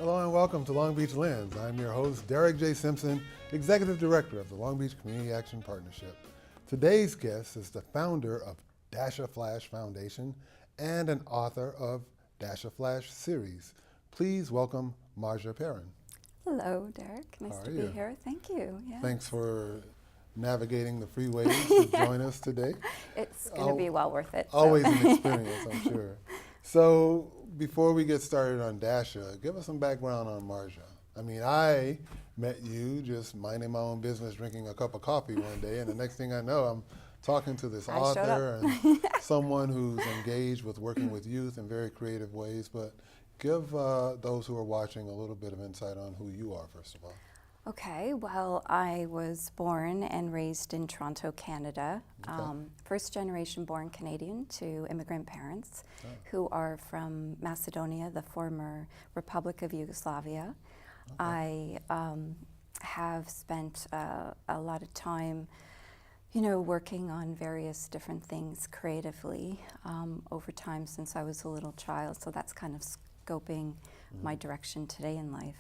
Hello and welcome to Long Beach Lens. I'm your host, Derek J. Simpson, Executive Director of the Long Beach Community Action Partnership. Today's guest is the founder of Dash a Flash Foundation and an author of Dash a Flash series. Please welcome Marja Perren. Hello, Derek. Nice to be here. Thank you. Yes. Thanks for navigating the freeways to join us today. It's going to be well worth it. Always an experience, I'm sure. So before we get started on Dasha, give us some background on Marja. I mean, I met you just minding my own business, drinking a cup of coffee one day, and the next thing I know, I'm talking to this author and someone who's engaged with working with youth in very creative ways. But give those who are watching a little bit of insight on who you are, first of all. Okay, well, I was born and raised in Toronto, Canada. Okay. First generation born Canadian to immigrant parents who are from Macedonia, the former Republic of Yugoslavia. Okay. I have spent a lot of time, working on various different things creatively over time since I was a little child. So that's kind of scoping my direction today in life.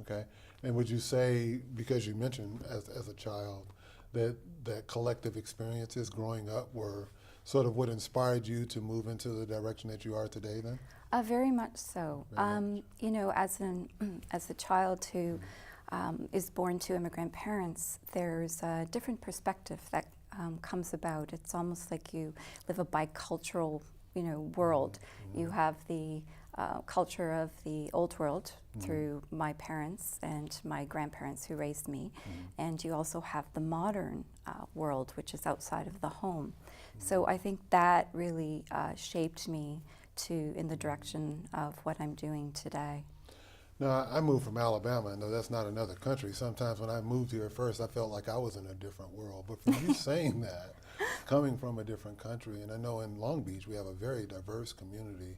Okay. And would you say, because you mentioned as a child, that collective experiences growing up were sort of what inspired you to move into the direction that you are today then? Very much so. As a child who is born to immigrant parents, there's a different perspective that comes about. It's almost like you live a bicultural, world. Mm-hmm. You have the culture of the old world through my parents and my grandparents who raised me, and you also have the modern world, which is outside of the home. So I think that really shaped me in the direction of what I'm doing today. Now, I moved from Alabama, and though that's not another country, sometimes when I moved here at first, I felt like I was in a different world. But for you saying that, coming from a different country, and I know in Long Beach we have a very diverse community,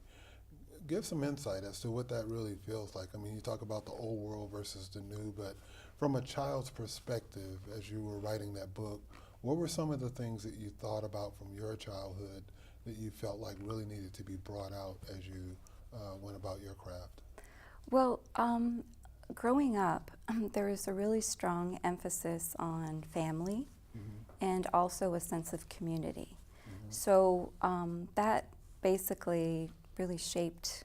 give some insight as to what that really feels like. I mean, you talk about the old world versus the new, but from a child's perspective, as you were writing that book, what were some of the things that you thought about from your childhood that you felt like really needed to be brought out as you went about your craft? Well, growing up, there was a really strong emphasis on family and also a sense of community. So that basically really shaped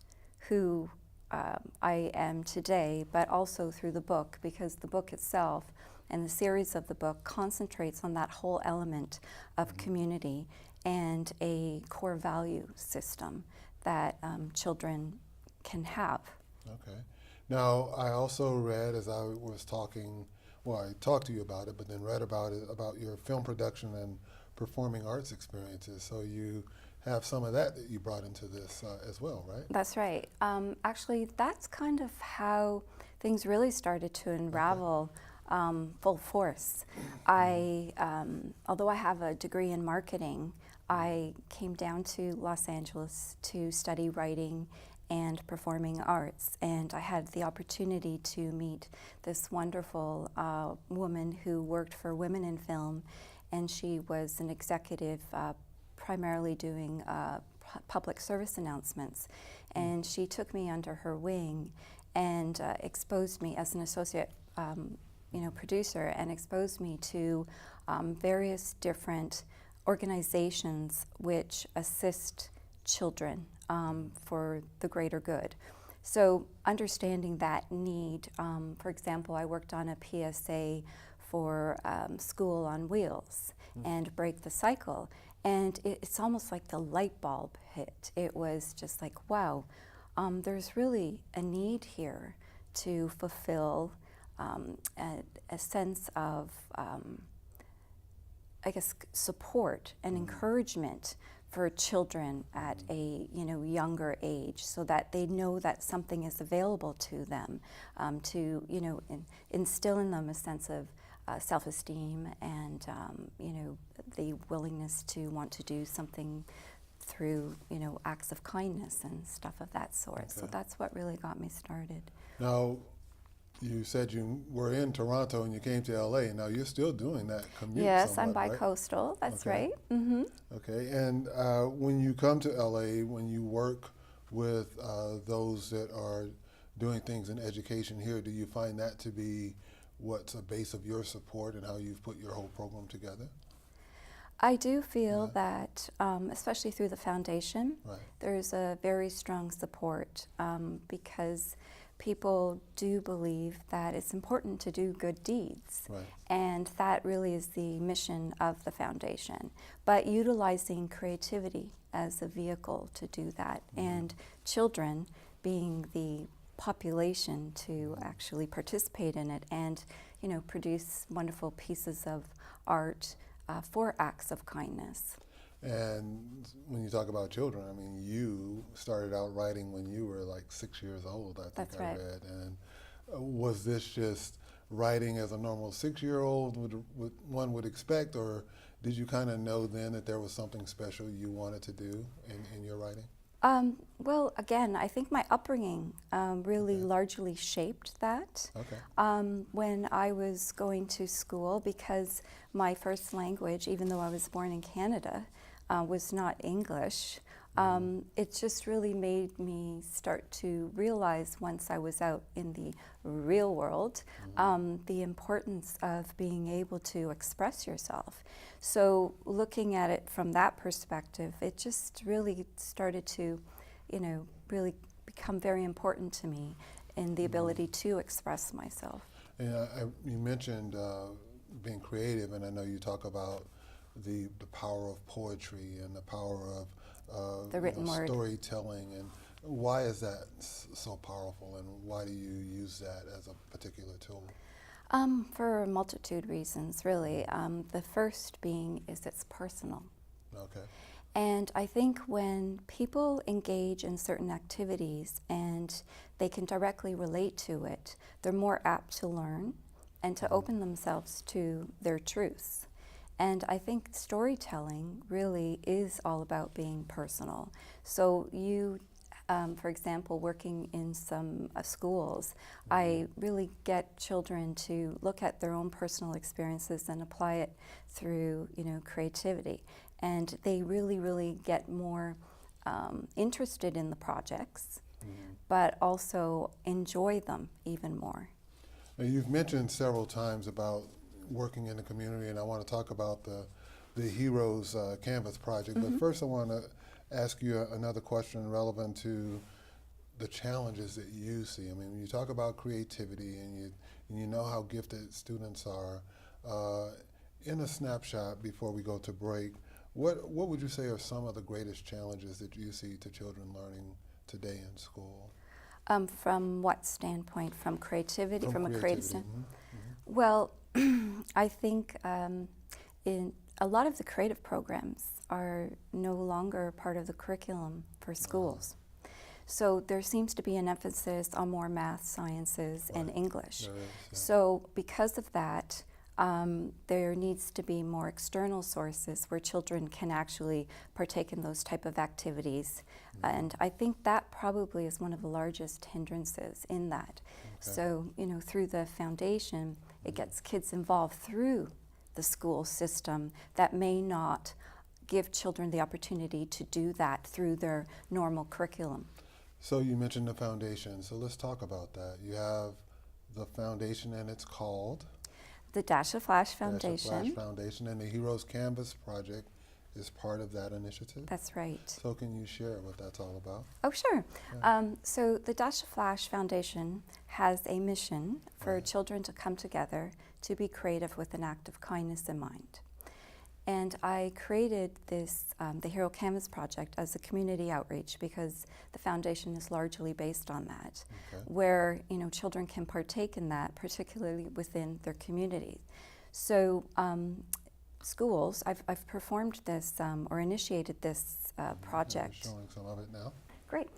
who I am today, but also through the book, because the book itself and the series of the book concentrates on that whole element of community and a core value system that children can have. Okay. Now, I also read as I was talking, well, I talked to you about it, but then read about it, about your film production and performing arts experiences. So you have some of that you brought into this as well, right? That's right. Actually, that's kind of how things really started to unravel full force. Although I have a degree in marketing, I came down to Los Angeles to study writing and performing arts, and I had the opportunity to meet this wonderful woman who worked for Women in Film, and she was an executive primarily doing public service announcements, and she took me under her wing and exposed me as an associate producer, and exposed me to various different organizations which assist children for the greater good. So understanding that need, for example, I worked on a PSA for School on Wheels and Break the Cycle, and it's almost like the light bulb hit. It was just like, wow, there's really a need here to fulfill a sense of, support and encouragement for children at a younger age, so that they know that something is available to them, to instill in them a sense of self-esteem and the willingness to want to do something through acts of kindness and stuff of that sort. Okay. So that's what really got me started. Now, you said you were in Toronto and you came to LA, and now you're still doing that commute. Yes, somewhat, I'm bi-coastal, right? That's okay. Right. Okay, and when you come to LA, when you work with those that are doing things in education here, do you find that to be what's a base of your support and how you've put your whole program together? I do feel that, especially through the foundation, there's a very strong support because people do believe that it's important to do good deeds. And that really is the mission of the foundation. But utilizing creativity as a vehicle to do that, and children being the population to actually participate in it and, you know, produce wonderful pieces of art for acts of kindness. And when you talk about children, I mean, you started out writing when you were like 6 years old, I think. That's I right. read. And was this just writing as a normal 6-year-old one would expect, or did you kind of know then that there was something special you wanted to do in your writing? Well, again, I think my upbringing really largely shaped that. When I was going to school, because my first language, even though I was born in Canada, was not English, it just really made me start to realize once I was out in the real world the importance of being able to express yourself. So looking at it from that perspective, it just really started to, you know, really become very important to me in the ability to express myself. And you mentioned being creative, and I know you talk about the power of poetry and the power of the written word, storytelling, and why is that so powerful, and why do you use that as a particular tool? For a multitude of reasons, really. The first being is it's personal. And I think when people engage in certain activities and they can directly relate to it, they're more apt to learn and to open themselves to their truths. And I think storytelling really is all about being personal. So you, for example, working in some schools, I really get children to look at their own personal experiences and apply it through, you know, creativity. And they really, really get more interested in the projects, but also enjoy them even more. Now, you've mentioned several times about working in the community, and I want to talk about the Heroes Canvas project. But first I want to ask you another question relevant to the challenges that you see. I mean, when you talk about creativity and you know how gifted students are, in a snapshot before we go to break, what would you say are some of the greatest challenges that you see to children learning today in school? From what standpoint? From creativity? From a creative standpoint? Mm-hmm. Well, I think in a lot of the creative programs are no longer part of the curriculum for schools. So there seems to be an emphasis on more math, sciences, and English. So because of that, there needs to be more external sources where children can actually partake in those type of activities. And I think that probably is one of the largest hindrances in that. So, you know, through the foundation, it gets kids involved through the school system that may not give children the opportunity to do that through their normal curriculum. So you mentioned the foundation, so let's talk about that. You have the foundation, and it's called? The Dash of Flash Foundation. Dash of Flash Foundation, and the Heroes Canvas project is part of that initiative? That's right. So can you share what that's all about? Oh, sure. So the Dash of Flash Foundation has a mission for children to come together to be creative with an act of kindness in mind. And I created this, the Hero Canvas project, as a community outreach because the foundation is largely based on that, where, you know, children can partake in that, particularly within their communities. So schools, I've performed this or initiated this project. I'm showing some of it now. Great.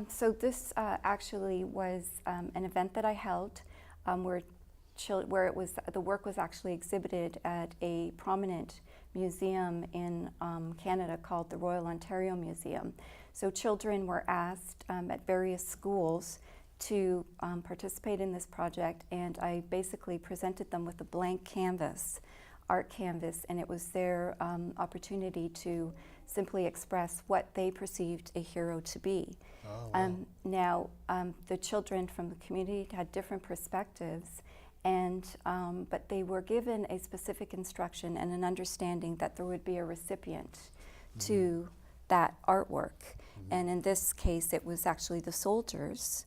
So this actually was an event that I held where it was, the work was actually exhibited at a prominent museum in Canada called the Royal Ontario Museum. So children were asked at various schools to participate in this project, and I basically presented them with a blank canvas, art canvas, and it was their opportunity to simply express what they perceived a hero to be. Oh, wow. Now, the children from the community had different perspectives, and but they were given a specific instruction and an understanding that there would be a recipient to that artwork. And in this case, it was actually the soldiers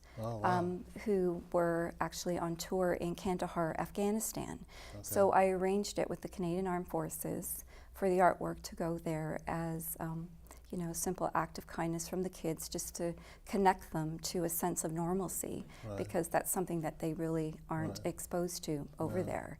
who were actually on tour in Kandahar, Afghanistan. Okay. So I arranged it with the Canadian Armed Forces for the artwork to go there as you know, a simple act of kindness from the kids, just to connect them to a sense of normalcy, because that's something that they really aren't exposed to over there.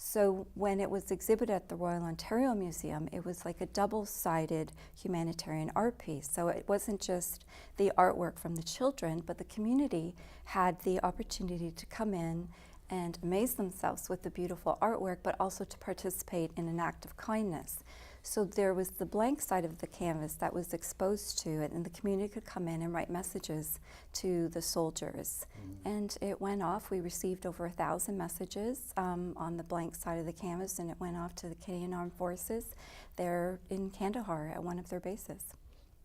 So when it was exhibited at the Royal Ontario Museum, it was like a double-sided humanitarian art piece. So it wasn't just the artwork from the children, but the community had the opportunity to come in and amaze themselves with the beautiful artwork, but also to participate in an act of kindness. So there was the blank side of the canvas that was exposed to it, and the community could come in and write messages to the soldiers. And it went off. We received over 1,000 messages on the blank side of the canvas, and it went off to the Canadian Armed Forces there in Kandahar at one of their bases.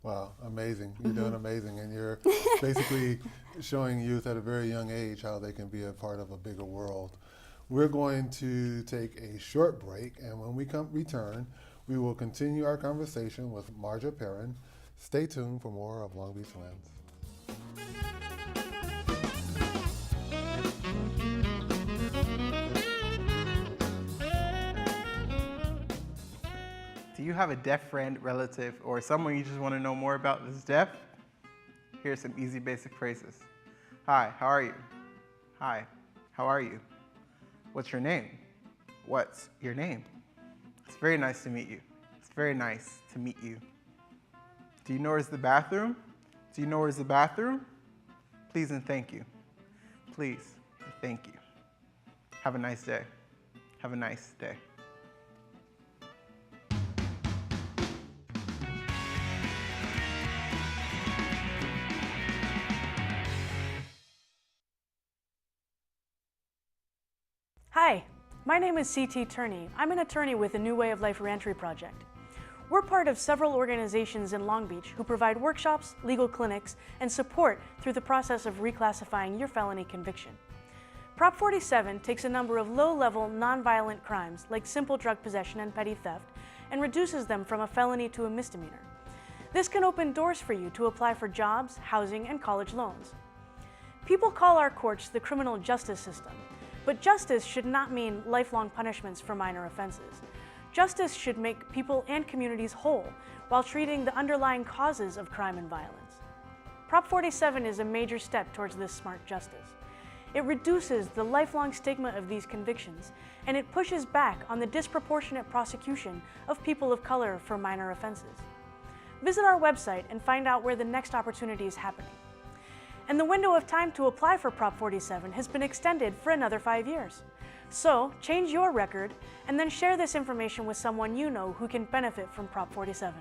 Wow, amazing. You're doing amazing, and you're basically showing youth at a very young age how they can be a part of a bigger world. We're going to take a short break, and when we return, we will continue our conversation with Marja Perren. Stay tuned for more of Long Beach Lens. Do you have a deaf friend, relative, or someone you just want to know more about that's deaf? Here's some easy basic phrases. Hi, how are you? Hi, how are you? What's your name? What's your name? It's very nice to meet you. It's very nice to meet you. Do you know where's the bathroom? Do you know where's the bathroom? Please and thank you. Please and thank you. Have a nice day. Have a nice day. Hi, my name is C.T. Turney. I'm an attorney with the New Way of Life Reentry Project. We're part of several organizations in Long Beach who provide workshops, legal clinics, and support through the process of reclassifying your felony conviction. Prop 47 takes a number of low-level, nonviolent crimes like simple drug possession and petty theft and reduces them from a felony to a misdemeanor. This can open doors for you to apply for jobs, housing, and college loans. People call our courts the criminal justice system, but justice should not mean lifelong punishments for minor offenses. Justice should make people and communities whole while treating the underlying causes of crime and violence. Prop 47 is a major step towards this smart justice. It reduces the lifelong stigma of these convictions, and it pushes back on the disproportionate prosecution of people of color for minor offenses. Visit our website and find out where the next opportunity is happening. And the window of time to apply for Prop 47 has been extended for another 5 years. So, change your record and then share this information with someone you know who can benefit from Prop 47.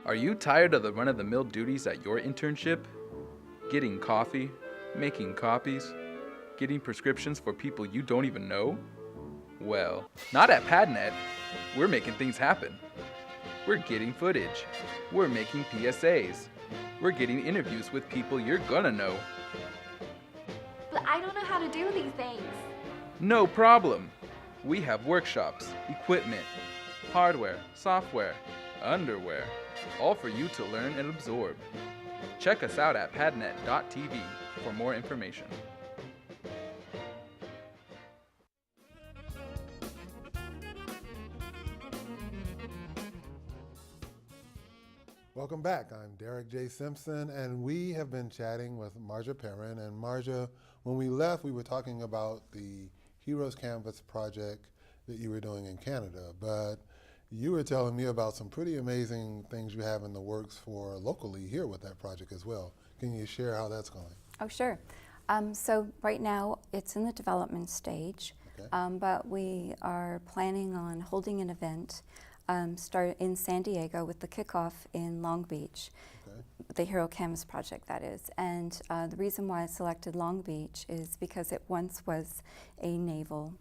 Are you tired of the run-of-the-mill duties at your internship? Getting coffee, making copies, getting prescriptions for people you don't even know? Well, not at PadNet. We're making things happen. We're getting footage. We're making PSAs. We're getting interviews with people you're gonna know. But I don't know how to do these things. No problem. We have workshops, equipment, hardware, software, underwear, all for you to learn and absorb. Check us out at padnet.tv for more information. Welcome back. I'm Derek J. Simpson, and we have been chatting with Marja Perren. And Marja, when we left, we were talking about the Heroes Canvas project that you were doing in Canada, but you were telling me about some pretty amazing things you have in the works for locally here with that project as well. Can you share how that's going? Oh, sure. So right now it's in the development stage, Okay. but we are planning on holding an event start in San Diego with the kickoff in Long Beach, Okay. the Hero Canvas project, that is. And the reason why I selected Long Beach is because it once was a naval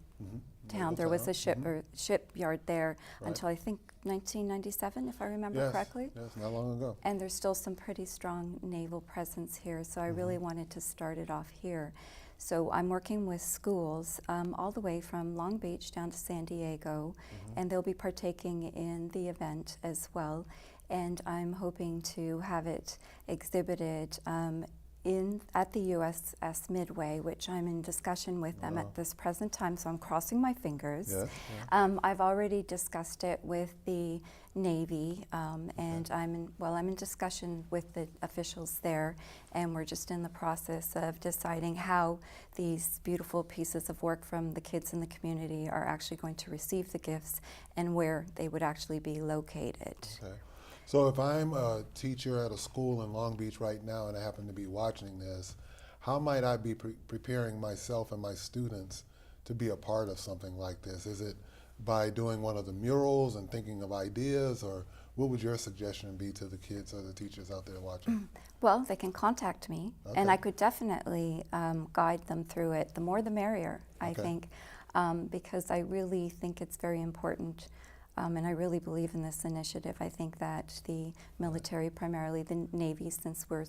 town. There was a shipyard there until I think 1997, if I remember correctly. Yes, not long ago. And there's still some pretty strong naval presence here, so I really wanted to start it off here. So I'm working with schools all the way from Long Beach down to San Diego, and they'll be partaking in the event as well. And I'm hoping to have it exhibited at the USS Midway, which I'm in discussion with them at this present time, so I'm crossing my fingers. Yes, I've already discussed it with the Navy, and I'm in discussion with the officials there, and we're just in the process of deciding how these beautiful pieces of work from the kids in the community are actually going to receive the gifts and where they would actually be located. Okay. So if I'm a teacher at a school in Long Beach right now and I happen to be watching this, how might I be preparing myself and my students to be a part of something like this? Is it by doing one of the murals and thinking of ideas, or what would your suggestion be to the kids or the teachers out there watching? Well, they can contact me, and I could definitely guide them through it. The more the merrier, I think, because I really think it's very important. And I really believe in this initiative. I think that the military, primarily the Navy, since we're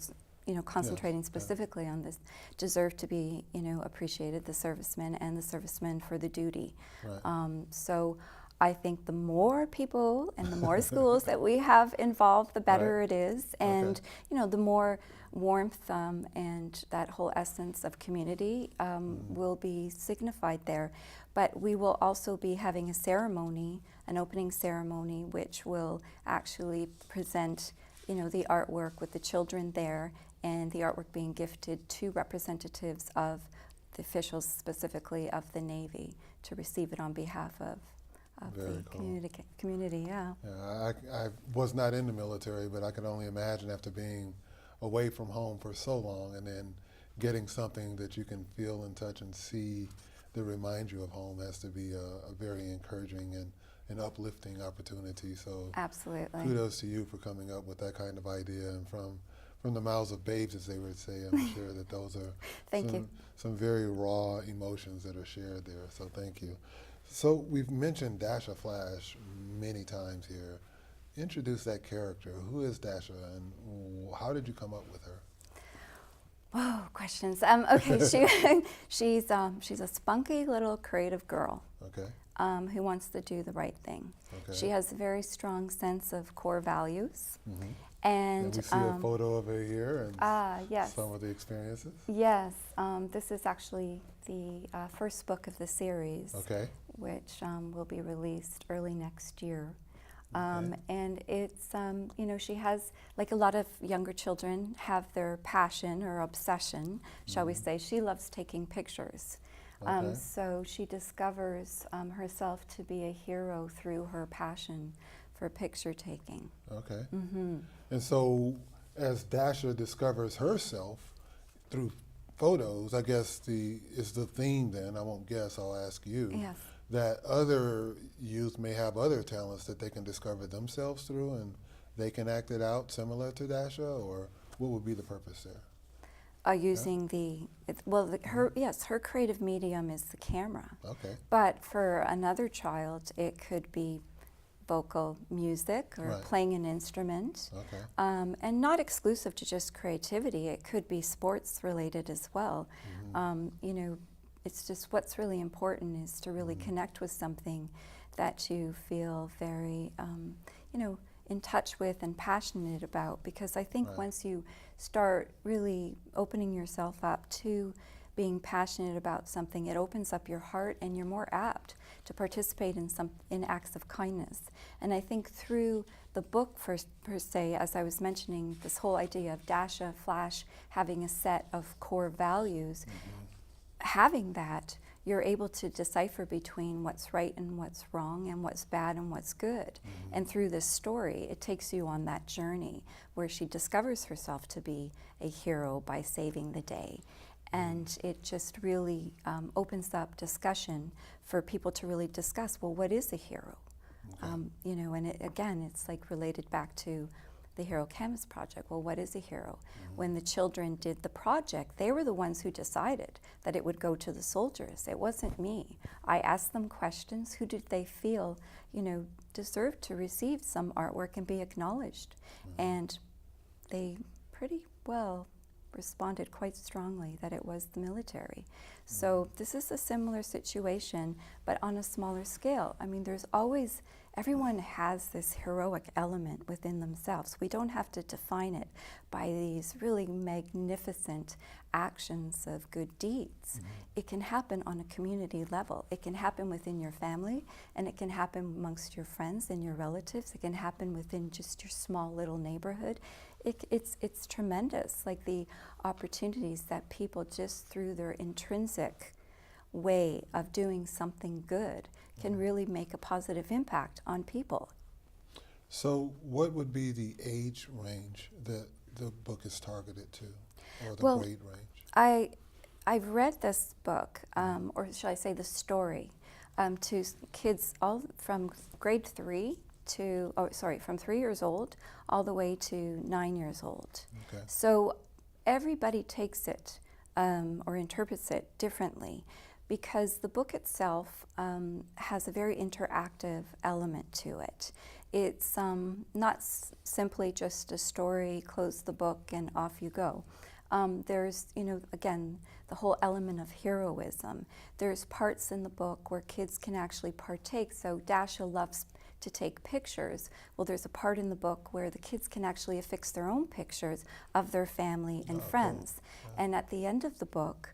concentrating specifically on this, deserve to be appreciated, the servicemen and the servicemen for the duty. Right. So I think the more people and the more schools that we have involved, the better it is, and the more warmth and that whole essence of community will be signified there. But we will also be having a ceremony, an opening ceremony, which will actually present, the artwork with the children there, and the artwork being gifted to representatives of the officials, specifically of the Navy, to receive it on behalf of the community. Yeah. I was not in the military, but I can only imagine after being away from home for so long and then getting something that you can feel and touch and see that reminds you of home has to be a very encouraging and uplifting opportunity. So absolutely, kudos to you for coming up with that kind of idea, and from the mouths of babes, as they would say. I'm sure that those are some very raw emotions that are shared there. So thank you. So we've mentioned Dasha Flash many times here. Introduce that character. Who is Dasha, and how did you come up with her? Whoa, questions. Okay, she's a spunky little creative girl. Okay. Who wants to do the right thing. Okay. She has a very strong sense of core values. And we see a photo of her here and yes. some of the experiences. Yes, this is actually the first book of the series, which will be released early next year. And it's, she has, like a lot of younger children have their passion or obsession, shall we say. She loves taking pictures. So she discovers herself to be a hero through her passion for picture taking. Okay. And so as Dasha discovers herself through photos, I guess is the theme then, I won't guess, I'll ask you. Yes. That other youth may have other talents that they can discover themselves through, and they can act it out similar to Dasha, or what would be the purpose there? Using her creative medium is the camera. Okay. But for another child, it could be vocal music or playing an instrument. Okay. And not exclusive to just creativity. It could be sports related as well. It's just what's really important is to really connect with something that you feel very, in touch with and passionate about. Because I think once you start really opening yourself up to being passionate about something, it opens up your heart, and you're more apt to participate in acts of kindness. And I think through the book, per se, as I was mentioning, this whole idea of Dasha Flash having a set of core values. Having that, you're able to decipher between what's right and what's wrong and what's bad and what's good. And through this story, it takes you on that journey where she discovers herself to be a hero by saving the day. And it just really opens up discussion for people to really discuss, well, what is a hero? You know, and again, it's like related back to the Hero Canvas Project. Well, what is a hero? When the children did the project, they were the ones who decided that it would go to the soldiers. It wasn't me. I asked them questions. Who did they feel, you know, deserved to receive some artwork and be acknowledged? And they pretty well responded quite strongly that it was the military. So this is a similar situation, but on a smaller scale. I mean, there's always, everyone has this heroic element within themselves. We don't have to define it by these really magnificent actions of good deeds. It can happen on a community level. It can happen within your family, and it can happen amongst your friends and your relatives. It can happen within just your small little neighborhood. It's tremendous, like the opportunities that people just through their intrinsic way of doing something good can really make a positive impact on people. So what would be the age range that the book is targeted to, or the grade range? I've read this book, or shall I say the story, to kids all from grade 3 to, from 3 years old all the way to 9 years old. Okay. So everybody takes it or interprets it differently, because the book itself has a very interactive element to it. It's not simply just a story, close the book and off you go. There's, you know, again, the whole element of heroism. There's parts in the book where kids can actually partake. So Dasha loves to take pictures. Well, there's a part in the book where the kids can actually affix their own pictures of their family and friends. Cool. And at the end of the book,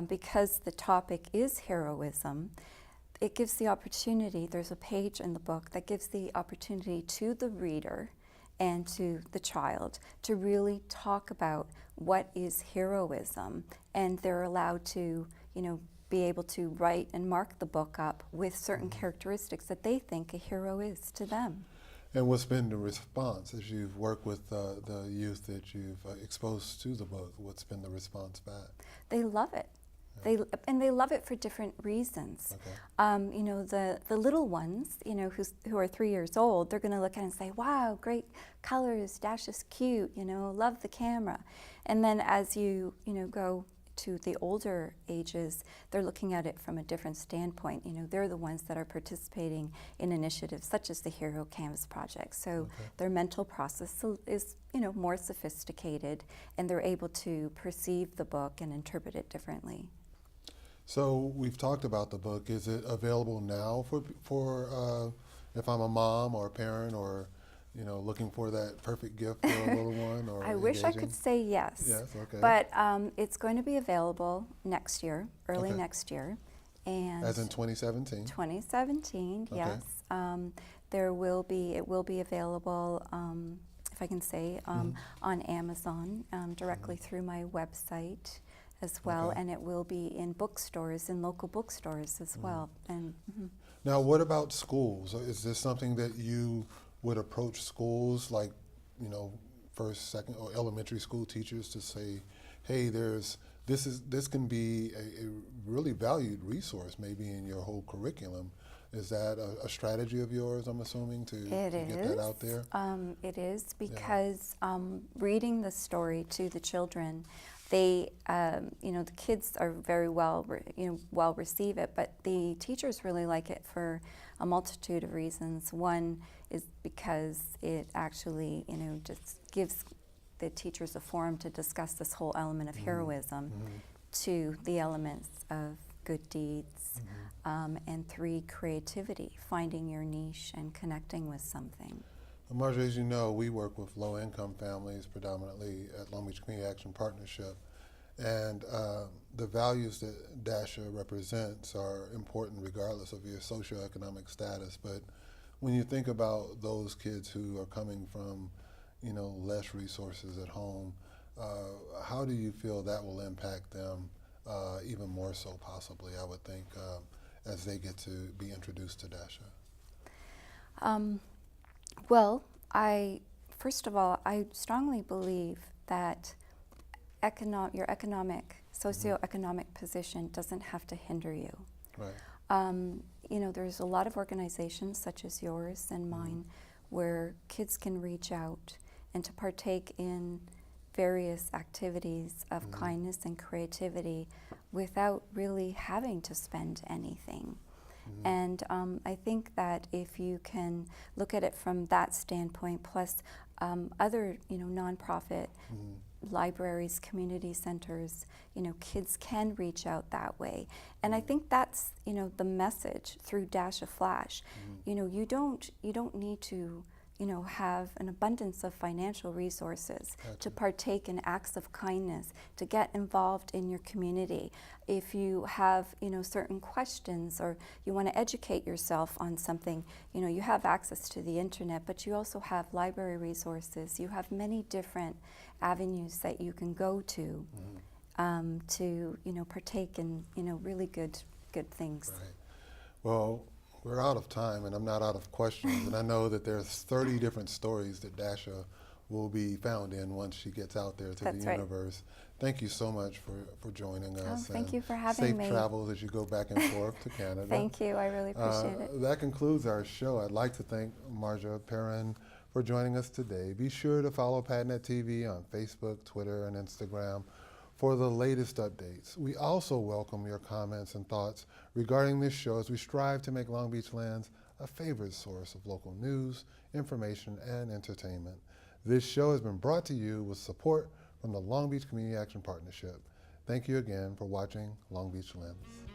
because the topic is heroism, it gives the opportunity, there's a page in the book that gives the opportunity to the reader and to the child to really talk about what is heroism, and they're allowed to, you know, be able to write and mark the book up with certain characteristics that they think a hero is to them. And what's been the response as you've worked with the youth that you've exposed to the book? What's been the response back? They love it. They love it for different reasons. Okay. You know, the little ones, you know, who are 3 years old, they're going to look at it and say, "Wow, great colors! Dash is cute. You know, love the camera." And then as you go to the older ages, they're looking at it from a different standpoint. You know, they're the ones that are participating in initiatives such as the Hero Canvas Project. So their mental process is, you know, more sophisticated, and they're able to perceive the book and interpret it differently. So we've talked about the book. Is it available now for if I'm a mom or a parent, or, you know, looking for that perfect gift for a little one? Or I wish I could say yes. Yes, okay. But it's going to be available next year, early Okay. next year. And As in 2017? 2017, Okay. yes. It will be available, if I can say, on Amazon, directly through my website as well, Okay. and it will be in bookstores, in local bookstores as well. And Now, what about schools? Is this something that you would approach schools, like, you know, first, second, or elementary school teachers to say, hey, this can be a really valued resource maybe in your whole curriculum? Is that a strategy of yours, I'm assuming, to get that out there? It is, because reading the story to the children, they, you know, the kids are very well receive it, but the teachers really like it for a multitude of reasons. One is because it actually, you know, just gives the teachers a forum to discuss this whole element of heroism, to the elements of good deeds, and 3, creativity, finding your niche and connecting with something. Marja, as you know, we work with low-income families predominantly at Long Beach Community Action Partnership, and the values that Dasha represents are important regardless of your socioeconomic status. But when you think about those kids who are coming from, you know, less resources at home, how do you feel that will impact them even more so possibly, I would think, as they get to be introduced to Dasha? Well, first of all, I strongly believe that your socioeconomic position doesn't have to hinder you. Right. You know, there's a lot of organizations such as yours and mine where kids can reach out and to partake in various activities of kindness and creativity without really having to spend anything. And I think that if you can look at it from that standpoint, plus other, nonprofit libraries, community centers, kids can reach out that way. And I think that's, the message through Dasha Flash. You don't need to, have an abundance of financial resources to partake in acts of kindness, to get involved in your community. If you have, certain questions or you want to educate yourself on something, you have access to the internet, but you also have library resources. You have many different avenues that you can go to to, partake in, really good things. Right. Well, we're out of time, and I'm not out of questions. And I know that there's 30 different stories that Dasha will be found in once she gets out there to the universe. Thank you so much for joining us. Thank you for having me. Safe travels as you go back and forth to Canada. Thank you. I really appreciate it. That concludes our show. I'd like to thank Marja Perren for joining us today. Be sure to follow PadNet TV on Facebook, Twitter, and Instagram for the latest updates. We also welcome your comments and thoughts regarding this show as we strive to make Long Beach Lands a favorite source of local news, information, and entertainment. This show has been brought to you with support from the Long Beach Community Action Partnership. Thank you again for watching Long Beach Lens.